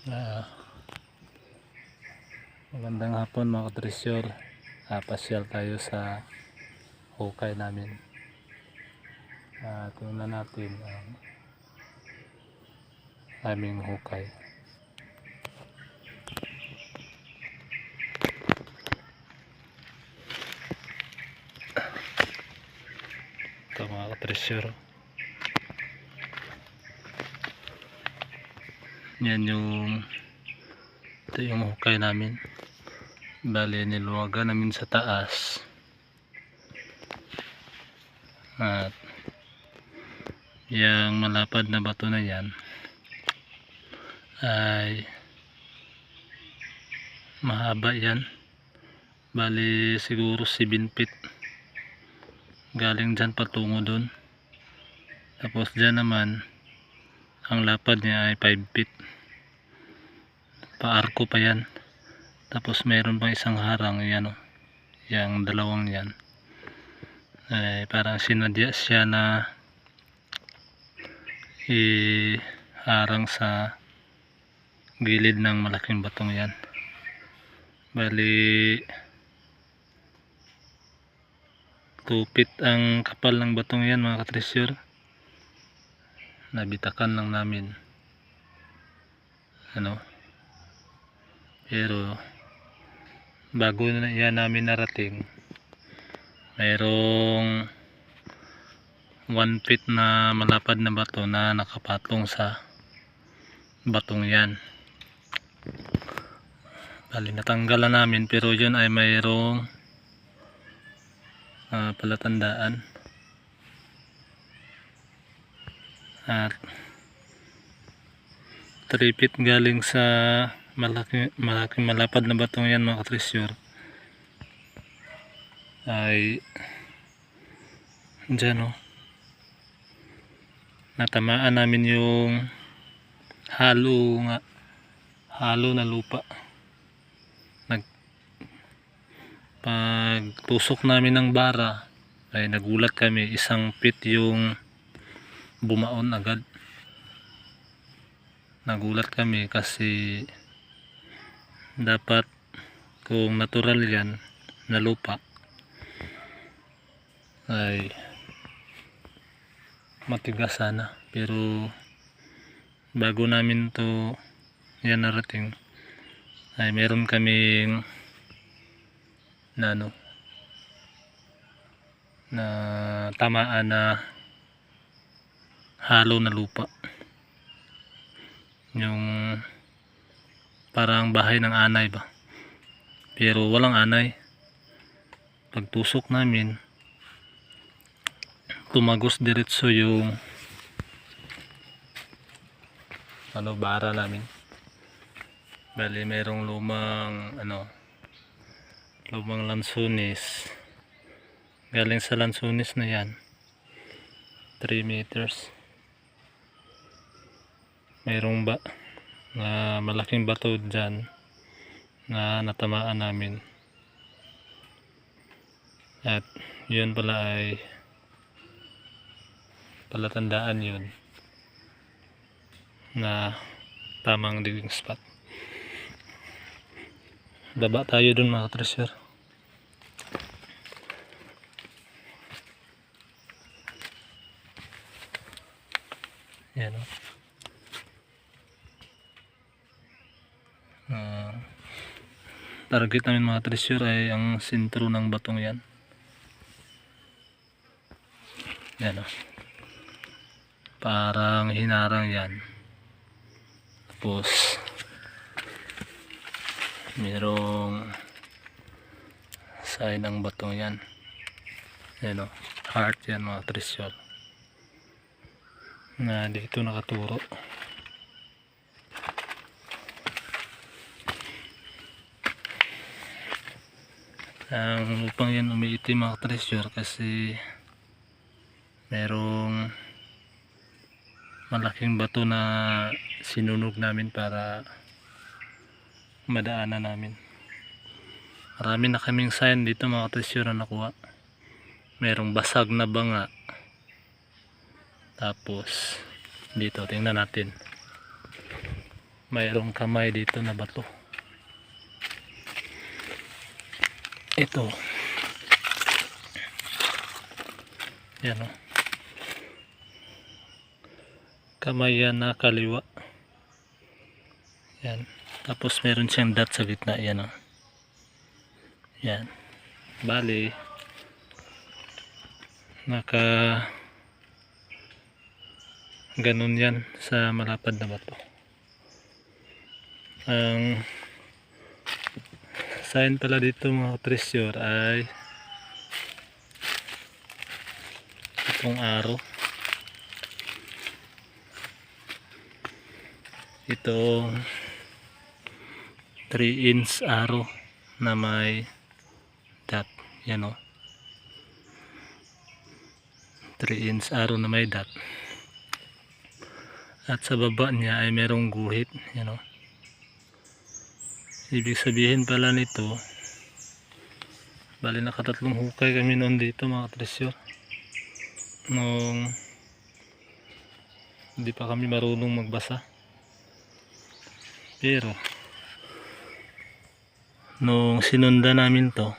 Ah, Magandang hapon mga katresyor. Pasyal tayo sa hukay namin. Tingnan natin ang aming hukay. Ito mga katresyor. Ito yung hukay namin. Bali niluwagan namin sa taas. At yung malapad na bato na yan ay mahaba yan. Bali siguro 7 feet. Galing dyan patungo dun. Tapos dyan naman ang lapad niya ay 5 feet. Paarko pa yan. Tapos mayroon pang isang harang yan, yung dalawang yan ay parang sinadya siya na iharang sa gilid ng malaking batong yan. Bali 2 feet ang kapal ng batong yan mga katresyor. Nabitakan lang namin pero bago na yan namin narating, mayroong 1 feet na malapad na bato na nakapatong sa batong yan. Bali natanggalan namin pero yun ay mayroong palatandaan. At 3 feet galing sa malaking malapad na batong yan mga katresyor ay dyan natamaan namin yung halo na lupa. Pag tusok namin ng bara ay nagulat kami, 1 feet yung bumaon agad. Nagulat kami kasi dapat kung natural yan na lupa ay matigas sana, pero bago namin to yan narating ay meron kaming na tamaan na halo na lupa, yung parang bahay ng anay ba, pero walang anay. Pagtusok namin tumagos diretso yung bara namin. Bali mayroong lumang lansunis. Galing sa lansunis na yan 3 meters. Mayroong na malaking bato dyan na natamaan namin, at yun pala ay palatandaan yun na tamang digging spot. Baba tayo dun mga katresyor. Yan target namin mga treasure ay ang sentro ng batong yan. Yan parang hinarang yan. Tapos mayroong sign ng batong yan. Yan heart yan mga treasure na dito nakaturo. Ang lupang yan umiitim mga treasure kasi merong malaking bato na sinunog namin para madaanan namin. Marami na kaming sign dito mga treasure na nakuha. Merong basag na banga. Tapos dito tingnan natin. mayroong kamay dito na bato. Ito. Yan o. Kamay yan na kaliwa. Yan. Tapos meron siyang dot sa gitna. Yan o. Yan. Bali. Ganun yan sa malapad na bato. Ang sign pala dito mga treasure ay itong arrow. Itong 3-inch arrow na may dot. Yan o. 3-inch arrow na may dot. At sa baba niya ay merong guhit. Yan o. Ibig sabihin pala nito, bali nakatatlong hukay kami noon dito mga treasure. Nung hindi pa kami marunong magbasa. Pero nung sinundan namin to,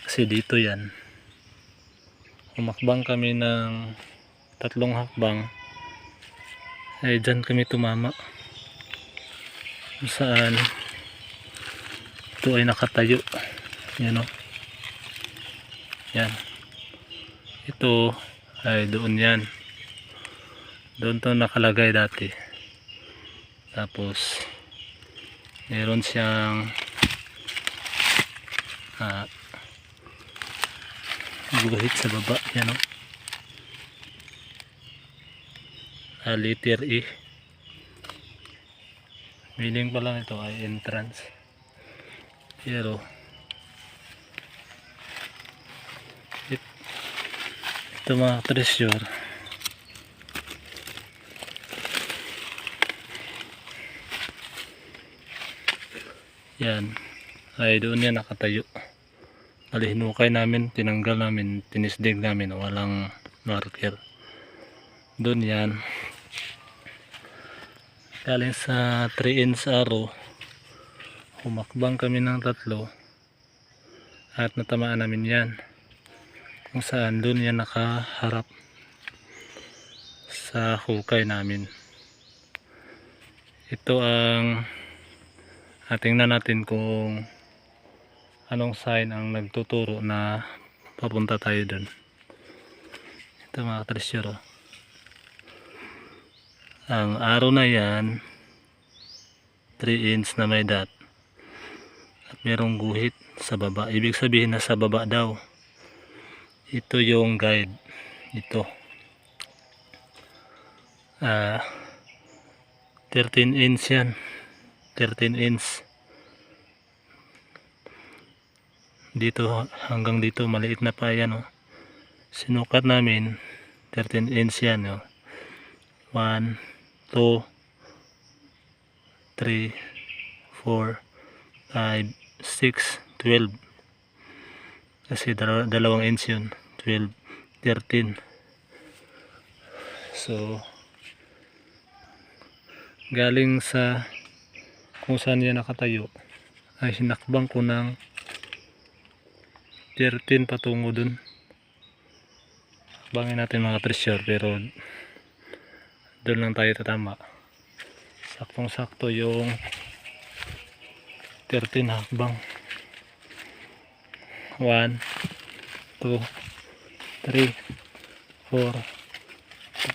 kasi dito yan, humakbang kami ng 3 hakbang, ay dyan kami tumama kung saan ito ay nakatayo. Yan o. Yan. Ito ay doon yan. Doon to nakalagay dati. Tapos meron siyang guhit sa baba. Yan o. Letter E. Meaning pala nito ay entrance. Pero ito mga treasure, yan ay doon yan nakatayo. Hinukay namin, tinanggal namin, tinisdig namin, walang marker. Doon yan. Galing sa 3-inch arrow, humakbang kami ng 3 at natamaan namin yan. Kung saan doon yan nakaharap sa hukay namin. Ito ang tingnan natin kung anong sign ang nagtuturo na papunta tayo doon. Ito mga treasure. Ang arrow na yan 3-inch na may dot at merong guhit sa baba. Ibig sabihin na sa baba daw. Ito yung guide. Ito 13-inch yan. 13-inch dito hanggang dito, maliit na pa yan o. Sinukat namin 13-inch yan o. 1, 2, 3, 4, 5, 6, 12. Kasi 2 inch yun. 12, 13. So galing sa kung saan yan nakatayo ay hinakbang ko ng 13 patungo dun. Hakbangin natin mga treasure, pero doon lang tayo tatama. Saktong sakto yung 13 hakbang. 1, 2, 3, 4,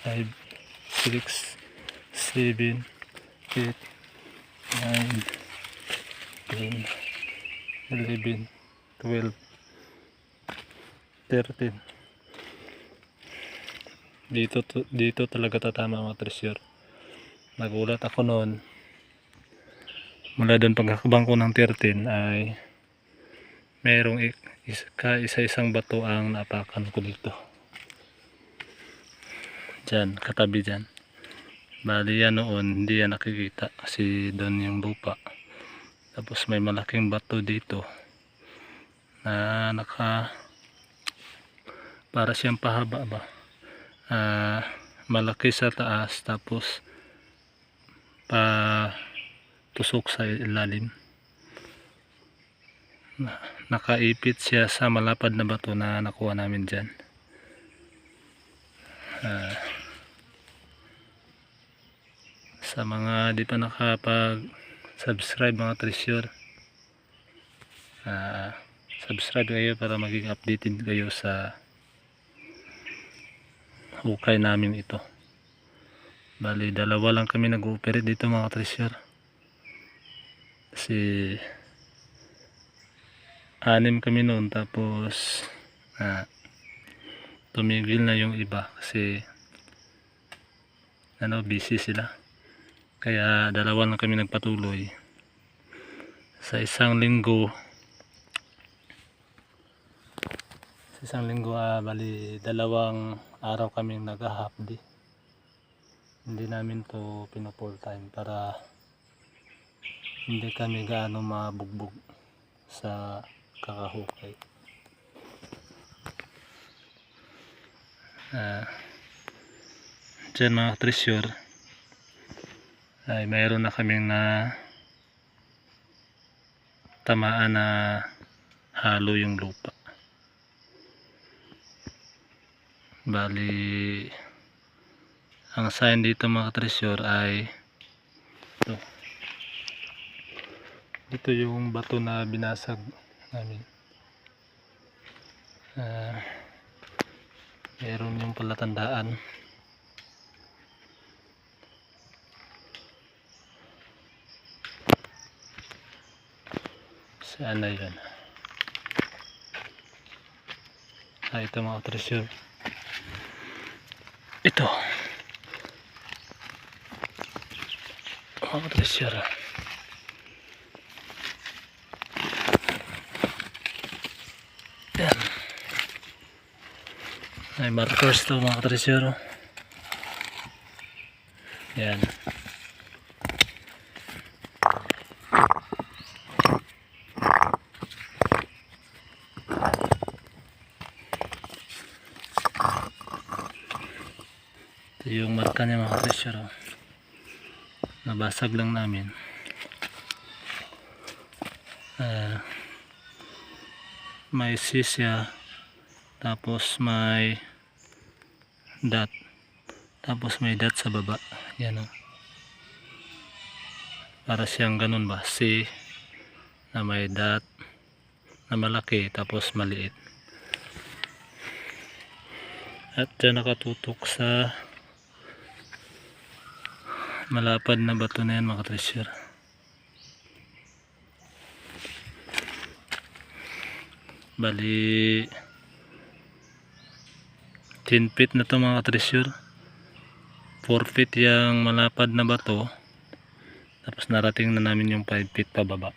5, 6, 7, 8, 9, 10, 11, 12, 13. Dito talaga tatama mga treasure. Nagulat ako noon. Mula doon paghakbang ko ng 13 ay merong isa-isang bato ang napakan ko dito. Diyan, katabi dyan. Bali yan noon, hindi yan nakikita kasi doon yung lupa. Tapos may malaking bato dito na para siyang pahaba ba. Malaki sa taas, tapos tusok sa ilalim. Nakaipit siya sa malapad na bato na nakuha namin dyan. Sa mga di pa nakapag subscribe mga treasure, subscribe kayo para maging updated kayo sa hukay namin ito. Bali dalawa lang kami nag-ooperate dito mga treasure, kasi 6 kami noon, tapos tumigil na yung iba kasi busy sila, kaya dalawa lang kami nagpatuloy. Sa isang linggo bali 2 araw kami nag-half day. Hindi namin to pino-full time para hindi kami gaano mabugbog sa kakahukay. Dyan mga treasure ay mayroon na kaming na tamaan na halo yung lupa. Bali ang sign dito mga treasure ay ito. Dito yung bato na binasag namin. Mayroon yung palatandaan. Saan na yun? Ito mga treasure. Ito mga treasure. Yan. May markers to mga treasure. Yan. Ito yung marka niya mga treasure. Nabasag lang namin. May sisya, tapos may dot, tapos may dot sa baba. Yan o. Para siyang ganun ba, C na may dot na malaki tapos maliit. At dyan nakatutok sa malapad na bato na yan mga treasure. Bali 10 feet na to mga treasure. 4 feet yung malapad na bato, tapos narating na namin yung 5 feet pababa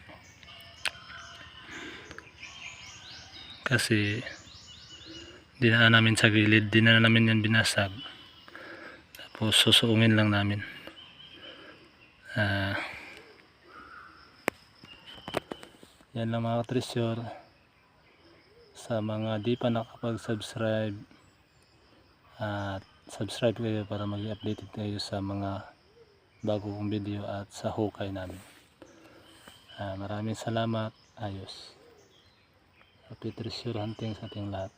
kasi dinaan namin sa gilid, di na namin yan binasag, tapos susuungin lang namin. Yan lang mga treasure. Sa mga di pa nakapag-subscribe, at subscribe kayo para maging updated kayo sa mga bagong video at sa hukay namin. Maraming salamat. Ayos. Happy treasure hunting sa ating lahat.